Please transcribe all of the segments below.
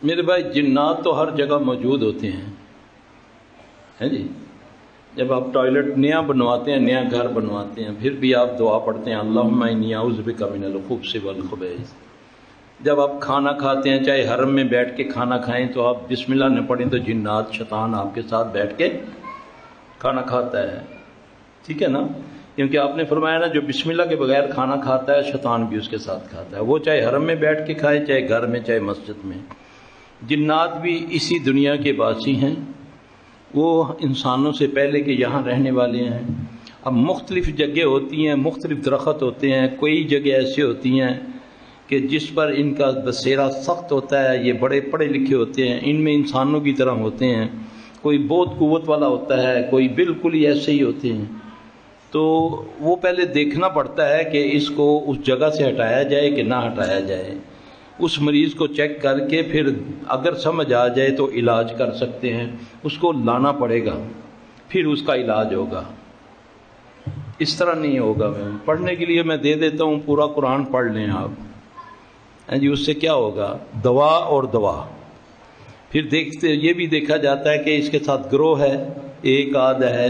میرے بھائی جنات تو ہر جگہ موجود ہوتے ہیں جی. جب آپ ٹوائلٹ نیا بنواتے ہیں، نیا گھر بنواتے ہیں، پھر بھی آپ دعا پڑھتے ہیں اللہم انی اعوذ بک من الخبث والخبائث. جب آپ کھانا کھاتے ہیں، چاہے حرم میں بیٹھ کے کھانا کھائیں، تو آپ بسم اللہ نہ پڑھیں تو جنات شیطان آپ کے ساتھ بیٹھ کے کھانا کھاتا ہے. ٹھیک ہے نا؟ کیونکہ آپ نے فرمایا نا جو بسم اللہ کے بغیر کھانا کھاتا ہے شیطان بھی اس کے ساتھ کھاتا ہے، وہ چاہے حرم میں بیٹھ کے کھائے، چاہے گھر میں، چاہے مسجد میں. جنات بھی اسی دنیا کے باسی ہیں، وہ انسانوں سے پہلے کے یہاں رہنے والے ہیں. اب مختلف جگہ ہوتی ہیں، مختلف درخت ہوتے ہیں، کوئی جگہ ایسی ہوتی ہیں کہ جس پر ان کا بسیرا سخت ہوتا ہے، یہ بڑے پڑھے لکھے ہوتے ہیں، ان میں انسانوں کی طرح ہوتے ہیں. کوئی بہت قوت والا ہوتا ہے، کوئی بالکل ہی ایسے ہی ہوتے ہیں. تو وہ پہلے دیکھنا پڑتا ہے کہ اس کو اس جگہ سے ہٹایا جائے کہ نہ ہٹایا جائے. اس مریض کو چیک کر کے پھر اگر سمجھ آ جائے تو علاج کر سکتے ہیں. اس کو لانا پڑے گا، پھر اس کا علاج ہوگا. اس طرح نہیں ہوگا. میں پڑھنے کے لیے میں دے دیتا ہوں، پورا قرآن پڑھ لیں آپ جی. اس سے کیا ہوگا؟ دوا اور دوا. پھر دیکھتے یہ بھی دیکھا جاتا ہے کہ اس کے ساتھ گروہ ہے، ایک آدھ ہے،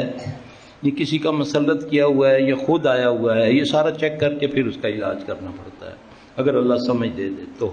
یہ کسی کا مسلط کیا ہوا ہے، یہ خود آیا ہوا ہے. یہ سارا چیک کر کے پھر اس کا علاج کرنا پڑتا ہے، اگر اللہ سمجھ دے تو.